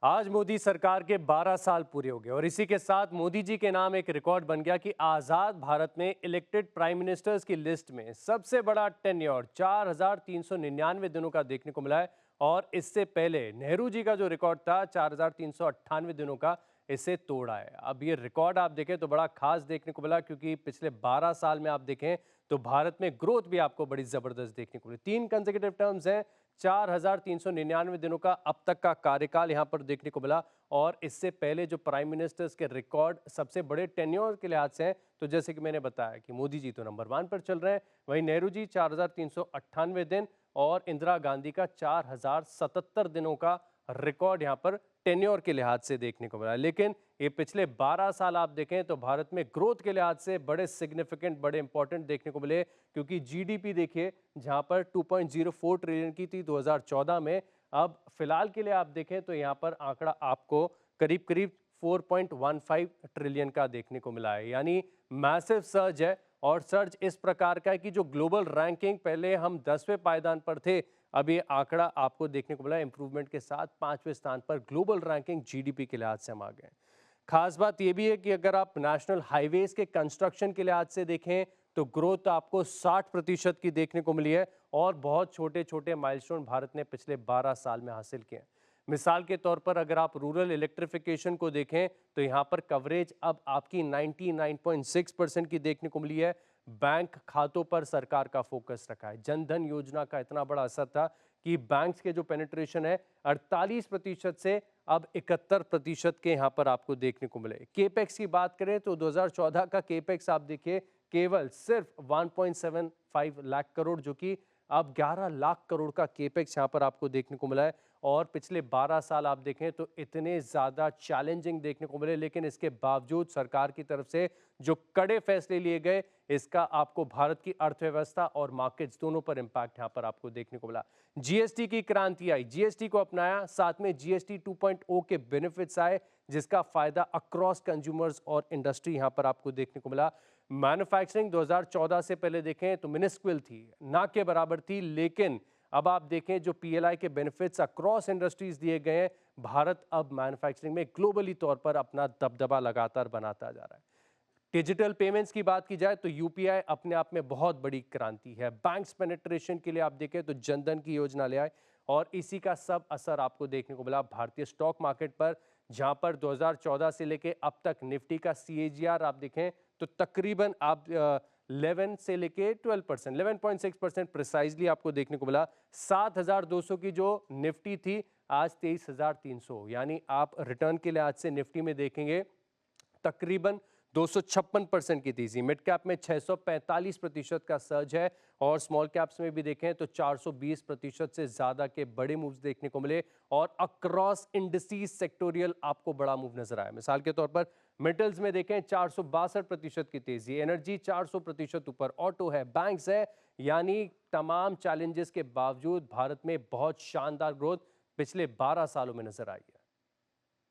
आज मोदी सरकार के 12 साल पूरे हो गए और इसी के साथ मोदी जी के नाम एक रिकॉर्ड बन गया कि आजाद भारत में इलेक्टेड प्राइम मिनिस्टर्स की लिस्ट में सबसे बड़ा टेन्योर 4,399 दिनों का देखने को मिला है। और इससे पहले नेहरू जी का जो रिकॉर्ड था 4,398 दिनों का, इसे तोड़ा है। अब ये रिकॉर्ड आप देखें तो बड़ा खास देखने को मिला, क्योंकि पिछले 12 साल में आप देखें तो भारत में ग्रोथ भी आपको बड़ी जबरदस्त देखने को मिली। 3 कंसेक्यूटिव टर्म्स हैं, 4,399 दिनों का अब तक का कार्यकाल यहां पर देखने को मिला। और इससे पहले जो प्राइम मिनिस्टर्स के रिकॉर्ड सबसे बड़े टेन्योर के लिहाज से हैं, तो जैसे कि मैंने बताया कि मोदी जी तो नंबर 1 पर चल रहे हैं, वहीं नेहरू जी 4,398 दिन और इंदिरा गांधी का 4,077 दिनों का रिकॉर्ड यहां पर टेन्योर के लिहाज से देखने को मिला। लेकिन ये पिछले 12 साल आप देखें तो भारत में ग्रोथ के लिहाज से बड़े सिग्निफिकेंट, बड़े इंपॉर्टेंट देखने को मिले, क्योंकि जीडीपी देखिए जहां पर 2.04 ट्रिलियन की थी 2014 में, अब फिलहाल के लिए आप देखें तो यहां पर आंकड़ा आपको करीब करीब 4.15 ट्रिलियन का देखने को मिला है। यानी मैसिव सर्ज है। और सर्ज इस प्रकार का है कि जो ग्लोबल रैंकिंग, पहले हम 10वें पायदान पर थे, अब ये आंकड़ा आपको देखने को मिला इंप्रूवमेंट के साथ 5वें स्थान पर ग्लोबल रैंकिंग जीडीपी के लिहाज से हम आ गए। खास बात यह भी है कि अगर आप नेशनल हाईवेज के कंस्ट्रक्शन के लिहाज से देखें तो ग्रोथ आपको 60% की देखने को मिली है। और बहुत छोटे छोटे माइलस्टोन भारत ने पिछले 12 साल में हासिल किए हैं। मिसाल के तौर पर अगर आप रूरल इलेक्ट्रिफिकेशन को देखें तो यहां पर कवरेज अब आपकी 99.6% की देखने को मिली है। बैंक खातों पर सरकार का फोकस रखा है। जन धन योजना का इतना बड़ा असर था कि बैंक्स के जो पेनिट्रेशन है 48% से अब 71% के यहां पर आपको देखने को मिले। केपेक्स की बात करें तो 2014 का केपेक्स आप देखिए केवल सिर्फ 1.75 लाख करोड़, जो कि अब 11 लाख करोड़ का केपेक्स यहां पर आपको देखने को मिला है। और पिछले 12 साल आप देखें तो इतने ज़्यादा चैलेंजिंग देखने को मिले, लेकिन इसके बावजूद सरकार की तरफ से जो कड़े फैसले लिए गए, इसका आपको भारत की अर्थव्यवस्था और मार्केट्स दोनों पर इंपैक्ट यहां पर आपको देखने को मिला। जीएसटी की क्रांति आई, जीएसटी को अपनाया, साथ में जीएसटी 2.0 के बेनिफिट्स आए, जिसका फायदा अक्रॉस कंज्यूमर्स और इंडस्ट्री यहां पर आपको देखने को मिला। मैन्युफैक्चरिंग 2014 से पहले देखें तो मिनिस्क्विल थी, ना के बराबर थी, लेकिन अब आप देखें जो पीएलआई के बेनिफिट्स अक्रॉस इंडस्ट्रीज दिए गए हैं, भारत अब मैन्युफैक्चरिंग में ग्लोबली तौर पर अपना दबदबा लगातार बनाता जा रहा है। डिजिटल पेमेंट्स की बात की जाए तो यूपीआई अपने आप में बहुत बड़ी क्रांति है। बैंक्स पेनिट्रेशन के लिए आप देखें तो जनधन की योजना ले आए, और इसी का सब असर आपको देखने को मिला भारतीय स्टॉक मार्केट पर, जहां पर 2014 से लेके अब तक निफ्टी का सीएजीआर आप देखें तो तकरीबन आप 11 से लेके 12%, 11.6% प्रिसाइजली आपको देखने को मिला। 7,200 की जो निफ्टी थी आज 23,300, यानी आप रिटर्न के लिहाज से निफ्टी में देखेंगे तकरीबन 256% की तेजी। मिड कैप में 645% का सर्ज है, और स्मॉल कैप्स में भी देखें तो 420% से ज्यादा के बड़े मूव्स देखने को मिले। और अक्रॉस इंडस्ट्रीज सेक्टोरियल आपको बड़ा मूव नजर आया। मिसाल के तौर पर मेटल्स में देखें 462% की तेजी, एनर्जी 400% ऊपर, ऑटो है, बैंक्स है, यानी तमाम चैलेंजेस के बावजूद भारत में बहुत शानदार ग्रोथ पिछले 12 सालों में नजर आई है।